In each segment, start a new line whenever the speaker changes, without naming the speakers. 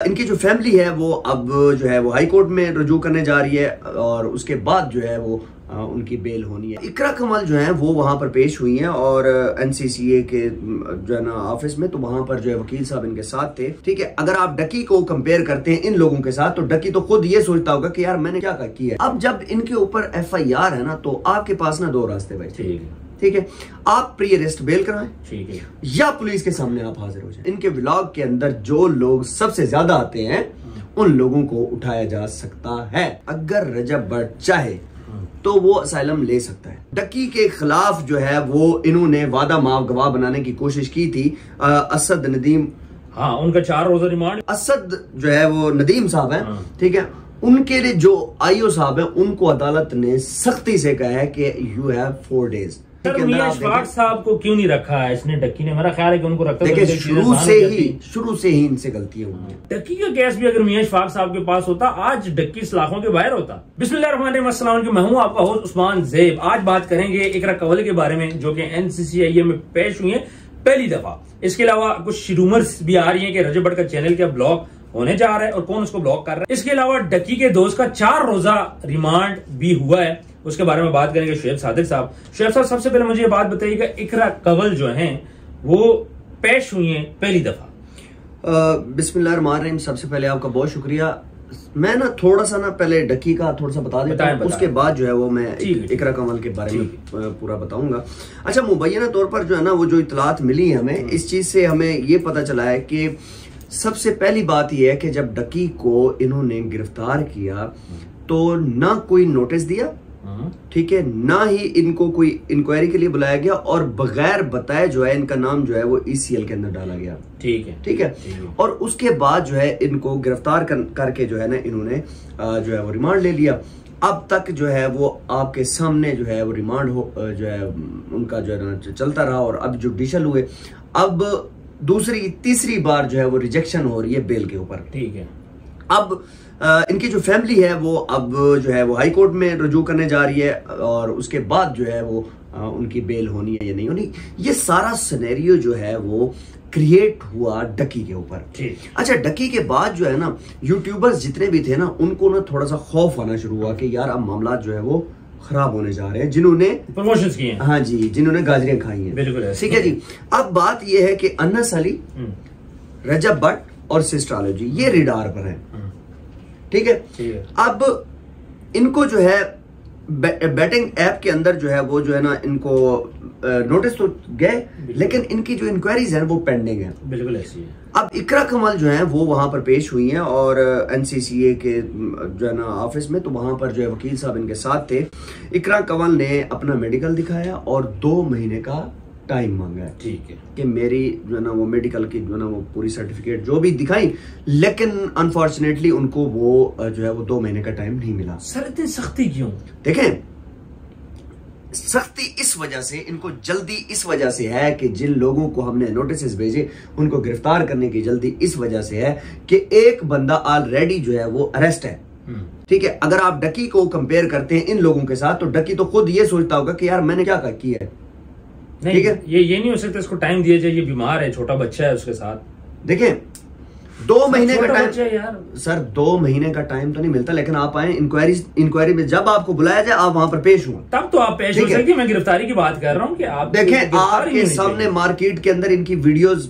इनकी जो फैमिली है वो अब जो है वो हाई कोर्ट में रुजू करने जा रही है और उसके बाद जो है वो उनकी बेल होनी है। इकरा कमल जो है वो वहां पर पेश हुई हैं और एनसीसीए के जो है ना ऑफिस में, तो वहां पर जो है वकील साहब इनके साथ थे। ठीक है, अगर आप डकी को कंपेयर करते हैं इन लोगों के साथ तो डकी तो खुद ये सोचता होगा कि यार मैंने क्या किया है। अब जब इनके ऊपर FIR है ना, तो आपके पास ना दो रास्ते भाई। ठीक है, आप प्री अरेस्ट बेल कराएं, ठीक है, या पुलिस के सामने आप हाजिर हो जाएं। इनके व्लॉग के अंदर जो लोग सबसे ज्यादा आते हैं उन लोगों को उठाया जा सकता है। अगर रजब भट्ट चाहे तो वो असाइलम ले सकता है। डकी के खिलाफ जो है वो इन्होंने वादा माफ गवाह बनाने की कोशिश की थी। असद नदीम,
हाँ, उनका 4 रोजा रिमांड।
असद जो है वो नदीम साहब है, ठीक है, उनके लिए जो IO साहब है उनको अदालत ने सख्ती से कहा है कि यू हैव 4 डेज।
मियां इशफाक साहब को क्यों नहीं रखा है इसने डक्की ने? मेरा ख्याल है कि उनको रखता
है। देखिए शुरू से ही इनसे गलतियां हुई हैं।
डक्की का केस भी अगर मियां इशफाक साहब के पास होता आज डक्की सलाखों के बाहर होता। बिस्मिल्लाहिर्रहमानिर्रहीम, मैं हूं आपका होस्ट उस्मान ज़ेब। आज बात करेंगे इकरा कवल के बारे में जो कि NCCIA में पेश हुई है पहली दफा। इसके अलावा कुछ रूमर्स भी आ रही है कि रजब भट्ट का चैनल क्या ब्लॉक होने जा रहा है और कौन उसको ब्लॉक कर रहा है। इसके अलावा डक्की के दोस्त का 4 रोजा रिमांड भी हुआ है, उसके बारे में बात करेंगे शुएब सादिक साहब। शुएब साहब, सबसे पहले मुझे ये बात बताइएगा, इकरा कवल जो हैं वो पेश हुई हैं पहली दफा।
बिस्मिल्लाहिर्रहमानिर्रहीम, सबसे पहले आपका बहुत शुक्रिया। मैं ना थोड़ा सा ना पहले डकी का थोड़ा सा बता देता हूं, उसके बाद जो है वो मैं इकरा कमल के बारे में पूरा बताऊंगा। अच्छा, मुबैना तौर पर जो है ना वो जो इतलात मिली है हमें, इस चीज से हमें ये पता चला है कि सबसे पहली बात यह है कि जब डकी को इन्होंने गिरफ्तार किया तो ना कोई नोटिस दिया, ठीक है, ना ही इनको कोई इंक्वायरी के लिए बुलाया गया और बगैर बताए जो है इनका नाम जो है वो ECL के अंदर डाला गया। ठीक है, और उसके बाद जो है इनको गिरफ्तार करके जो है ना इन्होंने जो है वो रिमांड ले लिया। अब तक जो है वो आपके सामने जो है वो रिमांड जो है उनका जो है ना चलता रहा और अब जुडिशल हुए। अब दूसरी तीसरी बार जो है वो रिजेक्शन हो रही है बेल के ऊपर। ठीक है, अब इनकी जो फैमिली है वो अब जो है वो हाई कोर्ट में रुजू करने जा रही है और उसके बाद जो है वो उनकी बेल होनी है या नहीं होनी। ये सारा सिनेरियो जो है वो क्रिएट हुआ डकी के ऊपर। अच्छा, डकी के बाद जो है ना यूट्यूबर्स जितने भी थे ना उनको ना थोड़ा सा खौफ आना शुरू हुआ कि यार अब मामला जो है वो खराब होने जा रहे हैं, जिन्होंने प्रमोशंस किए हैं। हाँ जी, जिन्होंने गाजरियां खाई हैं। बिल्कुल ठीक है जी। अब बात यह है कि अनस अली, रजब भट्ट और सिस्ट्रोलॉजी ये रिडार पर है। ठीक है, अब इनको जो है बैटिंग ऐप के अंदर जो है वो जो है ना इनको नोटिस तो गए, लेकिन इनकी जो इंक्वायरीज है वो पेंडिंग है। बिल्कुल ऐसी है। अब इकरा कमल जो है वो वहां पर पेश हुई हैं और NCCA के जो है ना ऑफिस में, तो वहां पर जो है वकील साहब इनके साथ थे। इकरा कमल ने अपना मेडिकल दिखाया और 2 महीने का टाइम मांगा है। ठीक है, कि मेरी जो है ना वो मेडिकल की जो है ना वो पूरी सर्टिफिकेट जो भी दिखाई, लेकिन अनफॉर्चुनेटली उनको वो जो है वो 2 महीने का टाइम नहीं मिला।
सर इतनी सख्ती क्यों?
देखें, सख्ती इस वजह से, इनको जल्दी इस वजह से है कि जिन लोगों को हमने नोटिस भेजे उनको गिरफ्तार करने की जल्दी इस वजह से है कि एक बंदा ऑलरेडी जो है वो अरेस्ट है। ठीक है, अगर आप डकी को कंपेयर करते हैं इन लोगों के साथ तो डकी तो खुद ये सोचता होगा कि यार मैंने क्या किया है।
ठीक है, ये नहीं हो सकता, इसको टाइम दिया जाए, ये बीमार है, छोटा बच्चा है उसके साथ।
देखें 2 महीने का टाइम यार सर, 2 महीने का टाइम तो नहीं मिलता, लेकिन आप आए इंक्वायरी में, जब आपको बुलाया जाए आप वहां पर पेश हुए,
तब तो आप पेश हो सकते। मैं गिरफ्तारी की बात कर रहा हूँ कि आप
देखें, आपके सामने मार्केट के अंदर इनकी वीडियोस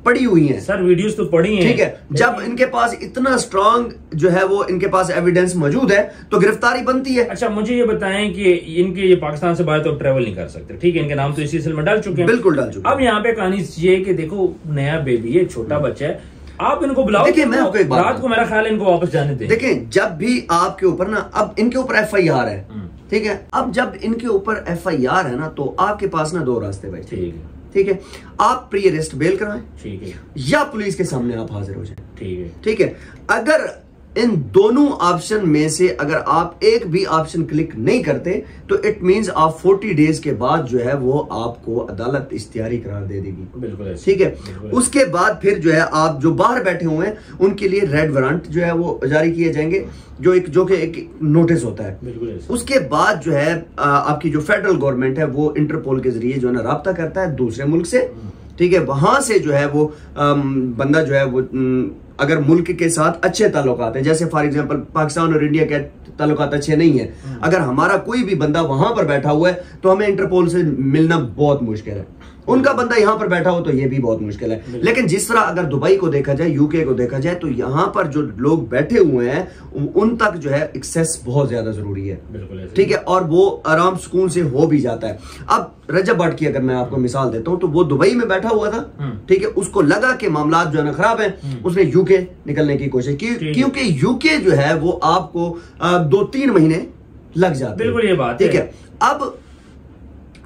पड़ी हुई हैं।
सर वीडियोस तो पड़ी हैं।
ठीक है, जब इनके पास इतना स्ट्रांग जो है वो इनके पास एविडेंस मौजूद है तो गिरफ्तारी बनती है।
अच्छा, मुझे ये बताएं कि इनके ये पाकिस्तान से बाहर तो ट्रेवल नहीं कर सकते। ठीक है, इनके नाम तो इसी में डाल चुके हैं।
बिल्कुल डाल चुके हैं।
अब यहाँ पे कहानी ये कि देखो नया बेबी है, छोटा बच्चा है, आप इनको बुलाओ।
देखिए, मैं आपको एक बात
रात को मेरा ख्याल है इनको वापस जाने दें।
देखें, जब भी आपके ऊपर ना, अब इनके ऊपर FIR है, ठीक है, अब जब इनके ऊपर FIR है ना तो आपके पास ना 2 रास्ते भाई। ठीक है, आप प्री अरेस्ट बेल कराएं, ठीक है, या पुलिस के सामने आप हाजिर हो जाएं। ठीक है, अगर इन दोनों ऑप्शन में से अगर आप एक भी ऑप्शन क्लिक नहीं करते तो इट मींस आप 40 डेज के बाद जो है वो आपको अदालत इख्तियारी करार दे देगी। बिल्कुल ठीक है, उसके बाद फिर जो है आप जो बाहर बैठे हुए हैं उनके लिए रेड वारंट जो है वो जारी किए जाएंगे, जो कि एक नोटिस होता है। बिल्कुल। उसके बाद जो है आपकी जो फेडरल गवर्नमेंट है वो इंटरपोल के जरिए जो है ना राब्ता करता है दूसरे मुल्क से। ठीक है, वहां से जो है वो बंदा जो है वो अगर मुल्क के साथ अच्छे ताल्लुकात हैं, जैसे फॉर एग्जांपल पाकिस्तान और इंडिया के ताल्लुकात अच्छे नहीं है, अगर हमारा कोई भी बंदा वहां पर बैठा हुआ है तो हमें इंटरपोल से मिलना बहुत मुश्किल है, उनका बंदा यहां पर बैठा हो तो ये भी बहुत मुश्किल है। लेकिन जिस तरह अगर दुबई को देखा जाए, यूके को देखा जाए, तो यहां पर जो लोग बैठे हुए हैं उन तक जो है एक्सेस बहुत ज्यादा जरूरी है, ठीक है, और वो आराम सुकून से हो भी जाता है। अब रजब भट्ट की अगर मैं आपको मिसाल देता हूं तो वो दुबई में बैठा हुआ था, ठीक है, उसको लगा कि मामला जो है ना खराब है, उसने यूके निकलने की कोशिश की, क्योंकि यूके जो है वो आपको 2-3 महीने लग जाते हैं।
बिल्कुल ये बात
ठीक है। अब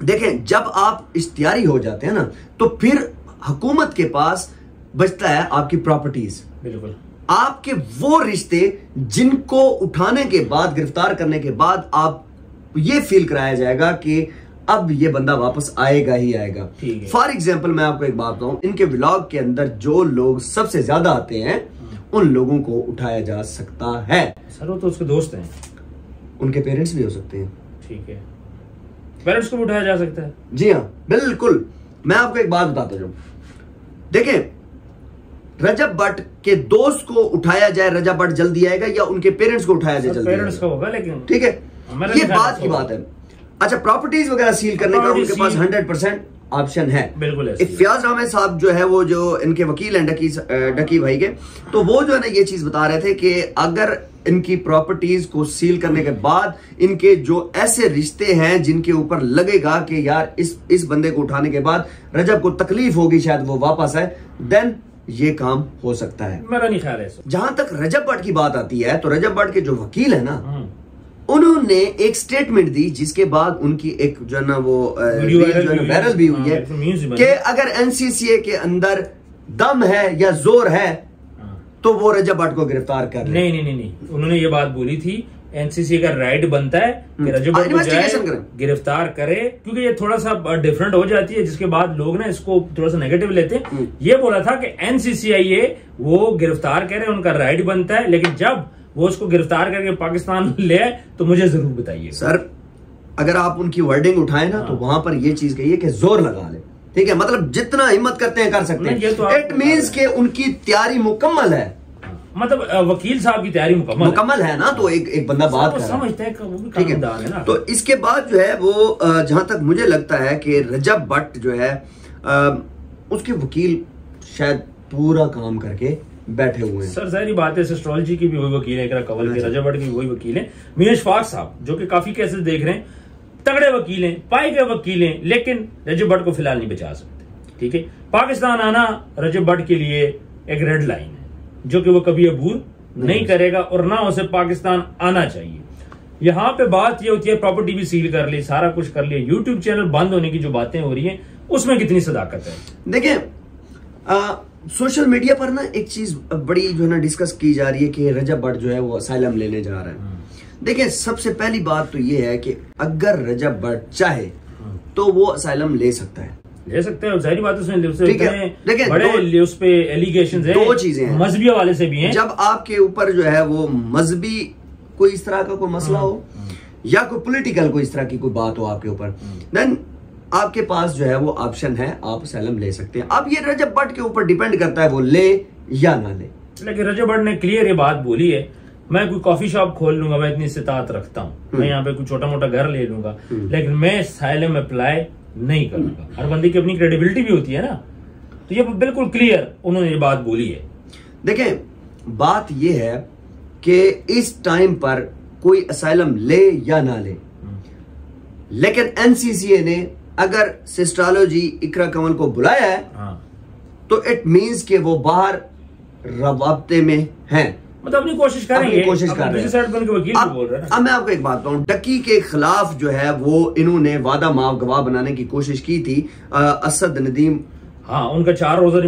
देखें, जब आप इश्तियारी हो जाते हैं ना तो फिर हुकूमत के पास बचता है आपकी प्रॉपर्टीज,
बिल्कुल
आपके वो रिश्ते जिनको उठाने के बाद, गिरफ्तार करने के बाद आप ये फील कराया जाएगा कि अब ये बंदा वापस आएगा ही आएगा। फॉर एग्जाम्पल मैं आपको एक बात बताऊं, इनके व्लॉग के अंदर जो लोग सबसे ज्यादा आते हैं उन लोगों को उठाया जा सकता है।
सर वो तो उसके दोस्त हैं,
उनके पेरेंट्स भी हो सकते हैं,
ठीक है, पेरेंट्स को उठाया जा सकता है।
जी हाँ बिल्कुल। मैं आपको एक बात बताता हूं, देखें, रजब भट्ट के दोस्त को उठाया जाए, रजब भट्ट जल्दी आएगा, या उनके पेरेंट्स को उठाया जाए जल्दी?
पेरेंट्स का होगा, लेकिन
ठीक है, ये बात की बात है। अच्छा, प्रॉपर्टीज वगैरह सील करने का उनके पास 100% ऑप्शन है।
बिल्कुल।
इफ्तियाज अहमद साहब जो है, वो जो इनके वकील हैं डकी भाई के, तो वो जो है ना ये चीज बता रहे थे कि अगर इनकी प्रॉपर्टीज को सील करने के बाद इनके जो ऐसे रिश्ते हैं जिनके ऊपर लगेगा कि यार इस बंदे को उठाने के बाद रजब को तकलीफ होगी, शायद वो वापस आए, देन ये काम हो सकता है।
मेरा नहीं ख्याल है।
जहां तक रजब भट्ट की बात आती है तो रजब भट्ट के जो वकील है ना, उन्होंने एक स्टेटमेंट दी जिसके बाद उनकी एक जो है ना वो वायरल भी हुई है कि अगर एनसीसीए के अंदर दम है या जोर है तो वो रजब भट्ट को गिरफ्तार कर ले।
नहीं, उन्होंने ये बात बोली थी, एनसीसी का राइट बनता है कि रजब भट्ट को जाए गिरफ्तार करे, क्योंकि ये थोड़ा सा डिफरेंट हो जाती है, जिसके बाद लोग ना इसको थोड़ा सा नेगेटिव लेते हैं। ये बोला था कि एनसीसीआईए वो गिरफ्तार करे, उनका राइट बनता है, लेकिन जब वो उसको गिरफ्तार करके पाकिस्तान ले आए तो मुझे जरूर बताइए।
सर अगर आप उनकी वर्डिंग उठाए ना तो वहां पर ये चीज कही है कि जोर लगा ले, ठीक है, मतलब जितना हिम्मत करते हैं कर सकते हैं। इट मींस के उनकी तैयारी मुकम्मल है,
मतलब वकील साहब की तैयारी
मुकम्मल है ना, तो एक बंदा बात कर
समझता है, ठीक है।
तो इसके बाद जो है वो जहां तक मुझे लगता है कि रजब भट्ट जो है उसके वकील शायद पूरा काम करके बैठे हुए हैं।
सर जाहिर बात है, एस्ट्रोलॉजी की भी वही वकील है, कवल के रजब भट्ट की वही वकील है, मियां इशफाक साहब, जो कि काफी केसेस देख रहे हैं, तगड़े वकील हैं, पाए गए वकील हैं, लेकिन रजब भट्ट को फिलहाल नहीं बचा सकते। ठीक है, पाकिस्तान आना रजब भट्ट के लिए एक रेड लाइन है जो कि वो कभी अबूर नहीं करेगा, और ना उसे पाकिस्तान आना चाहिए। यहाँ पे बात ये होती है, प्रॉपर्टी भी सील कर ली, सारा कुछ कर लिया, यूट्यूब चैनल बंद होने की जो बातें हो रही हैं उसमें कितनी सदाकत है?
देखिए, सोशल मीडिया पर ना एक चीज बड़ी जो है ना डिस्कस की जा रही है कि रजब भट्ट जो है वो असाइलम लेने जा रहा है। देखिए, सबसे पहली बात तो ये है कि अगर रजब भट्ट चाहे तो वो असाइलम ले सकता है,
जाहिर बात है। देखिए, बड़े उस पे एलिगेशंस हैं,
दो चीजें हैं,
मजहबी हवाले से भी हैं।
जब आपके ऊपर जो है वो मजहबी कोई इस तरह का कोई मसला हो या कोई पॉलिटिकल कोई इस तरह की कोई बात हो आपके ऊपर, देन आपके पास जो है वो ऑप्शन है, आप असाइलम ले सकते हैं। अब ये रजब भट्ट के ऊपर डिपेंड करता है वो ले या ना ले।
लेकिन रजब भट्ट ने क्लियर ये बात बोली है, मैं कोई कॉफी शॉप खोल लूंगा, मैं इतनी इस्तिताअत रखता हूँ, मैं यहाँ पे कोई छोटा मोटा घर ले लूंगा, लेकिन मैं असाइलम अप्लाई नहीं करूंगा। हर बंदे की अपनी क्रेडिबिलिटी भी होती है ना, तो ये बिल्कुल क्लियर उन्होंने ये बात बोली है।
देखें, बात ये है कि इस टाइम पर कोई असाइलम ले या ना ले, लेकिन एनसीसीए ने अगर सिस्ट्रोलॉजी इकरा कंवल को बुलाया है तो इट मींस कि वो बाहर रवाबते में हैं,
मतलब अपनी कोशिश करेंगे,
कोशिश कर रहे हैं। अब मैं आपको एक बात बताऊं, डकी के खिलाफ जो है वो इन्होंने वादा माफ गवाह बनाने की कोशिश की थी। असद नदीम,
हाँ, उनका 4 रोजा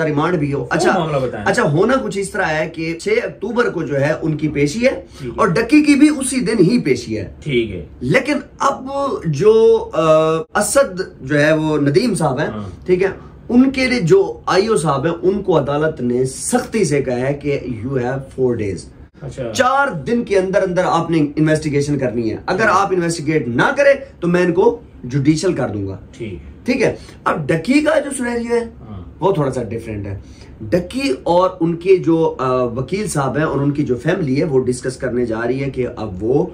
रिमांड भी हो। अच्छा, होना कुछ इस तरह है कि 6 अक्टूबर को जो है उनकी पेशी है और डक्की की भी उसी दिन ही पेशी है,
ठीक है।
लेकिन अब जो असद जो है वो नदीम साहब हैं, ठीक है, उनके लिए जो आईओ साहब हैं उनको अदालत ने सख्ती से कहा है कि यू हैव 4 डेज, 4 दिन के अंदर अंदर आपने इन्वेस्टिगेशन करनी है। अगर आप इन्वेस्टिगेट ना करें तो मैं इनको जुडिशियल कर दूंगा, ठीक है। अब डकी का जो सिनेरियो है वो थोड़ा सा डिफरेंट है। डक्की और उनके जो वकील साहब हैं और उनकी जो फैमिली है वो डिस्कस करने जा रही है कि अब वो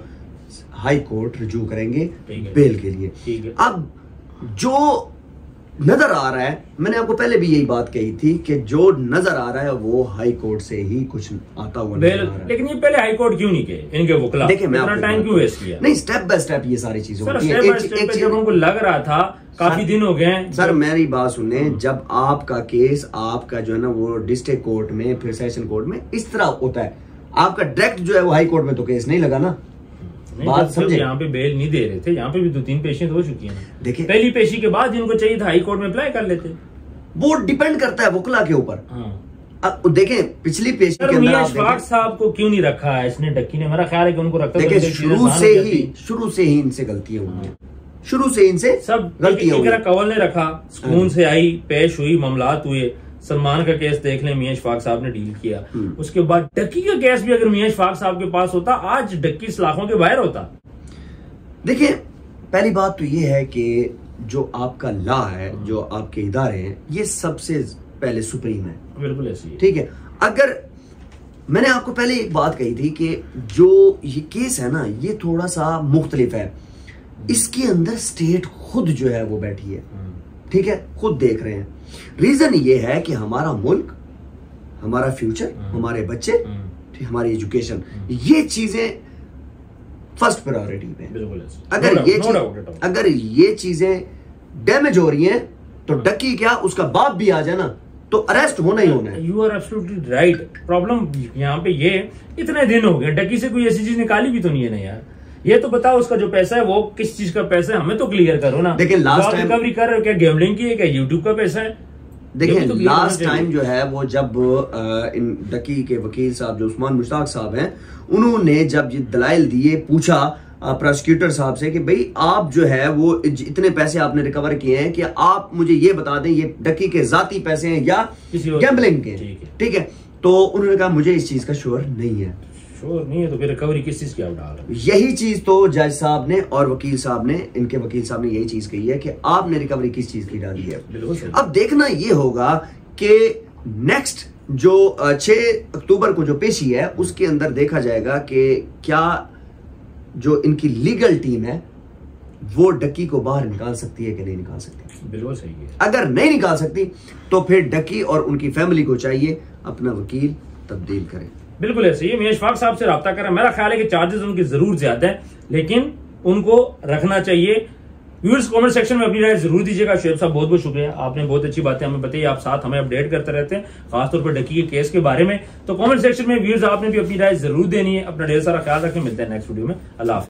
हाई कोर्ट रजू करेंगे बेल के लिए। अब जो नजर आ रहा है, मैंने आपको पहले भी यही बात कही थी कि जो नजर आ रहा है वो हाई कोर्ट से ही कुछ आता हुआ नजर आ रहा है।
लेकिन ये पहले हाई कोर्ट क्यों नहीं गए इनके वकील? देखिए मैं टाइम क्यों वेस्ट किया?
नहीं, स्टेप बाय स्टेप ये सारी चीजें होती हैं।
जब हमको लग रहा था काफी दिन हो गए
सर, मेरी बात सुने, जब आपका केस आपका जो है ना वो डिस्ट्रिक्ट कोर्ट में फिर सेशन कोर्ट में इस तरह होता है, आपका डायरेक्ट जो है वो हाई कोर्ट में तो केस नहीं लगा ना।
बात समझे, यहाँ पे बेल नहीं दे रहे थे, यहाँ पे भी 2-3 पेशियां हो चुकी हैं। देखिए पहली पेशी के बाद जिनको चाहिए था हाई कोर्ट में अप्लाई कर लेते।
वो डिपेंड करता है वकीला के ऊपर। अब देखें पिछली पेशी के अंदर
अशफाक साहब को क्यों नहीं रखा है इसने? डक्की ने, मेरा ख्याल है कि उनको रखता।
देखिए शुरू से ही इनसे गलतियां हुई हैं, शुरू से इनसे
सब गलतियां हुई। कंवल ने रखा, सुकून से आई, पेश हुई, मामलात हुए। सलमान का केस देख लें, मियां इशफाक साहब ने डील किया। उसके बाद डक्की का केस भी अगर मियां इशफाक साहब के पास होता, आज डक्की सलाखों के बाहर होता।
देखिए पहली बात तो ये है कि जो आपका लॉ है, जो आपके इदारे हैं, ये सबसे पहले सुप्रीम है।
बिल्कुल ऐसी,
ठीक है। अगर मैंने आपको पहले एक बात कही थी कि जो ये केस है ना ये थोड़ा सा मुख्तलिफ है, इसके अंदर स्टेट खुद जो है वो बैठी है, ठीक है, खुद देख रहे हैं। रीजन ये है कि हमारा मुल्क, हमारा फ्यूचर, हमारे बच्चे, हमारी एजुकेशन, ये चीजें फर्स्ट प्रायोरिटी पे। अगर ये चीजें डैमेज हो रही हैं तो डक्की क्या उसका बाप भी आ जाए ना तो अरेस्ट होना ही होना है।
You are absolutely right. Problem यहाँ पे ये इतने दिन हो गए, डक्की से कोई ऐसी चीज निकाली भी तो नहीं है ना यार। ये तो बताओ उसका जो पैसा है वो किस चीज का पैसा है, हमें तो क्लियर करो ना।
देखिए लास्ट टाइम
रिकवरी कर रहे हो क्या? गैम्बलिंग की है क्या? यूट्यूब का पैसा है?
देखिए लास्ट टाइम जो है वो जब इन डक्की के वकील साहब जो उस्मान मुश्ताक साहब हैं, उन्होंने जब ये दलाइल दिए, पूछा प्रोसिक्यूटर साहब से कि भाई आप जो है वो इतने पैसे आपने रिकवर किए हैं कि आप मुझे ये बता दें ये डक्की के जाती पैसे हैं या गैम्बलिंग के, ठीक है। तो उन्होंने कहा मुझे इस चीज का श्योर नहीं है।
श्योर नहीं है तो फिर रिकवरी किस चीज की आप डाल रहे?
यही चीज तो जज साहब ने और वकील साहब ने, इनके वकील साहब ने यही चीज कही है कि आपने रिकवरी किस चीज की डाली है। अब देखना ये होगा कि नेक्स्ट जो 6 अक्टूबर को जो पेशी है उसके अंदर देखा जाएगा कि क्या जो इनकी लीगल टीम है वो डक्की को बाहर निकाल सकती है कि नहीं निकाल सकती।
बिल्कुल सही है।
अगर नहीं निकाल सकती तो फिर डक्की और उनकी फैमिली को चाहिए अपना वकील तब्दील करें।
बिल्कुल ऐसे ही मियां इशफाक साहब से रब्ता करें। मेरा ख्याल है कि चार्जेस उनकी जरूर ज्यादा है लेकिन उनको रखना चाहिए। व्यूअर्स कमेंट सेक्शन में अपनी राय जरूर दीजिएगा। शुएब साहब बहुत बहुत शुक्रिया, आपने बहुत अच्छी बातें हमें बताई। आप साथ हमें अपडेट करते रहते हैं खासतौर पर डक्की के केस के बारे में। तो कमेंट सेक्शन में व्यूअर्स आपने भी अपनी राय जरूर देनी है। अपना ढेर सारा ख्याल रखें। मिलते हैं नेक्स्ट वीडियो में। अल्लाह हाफ़िज़।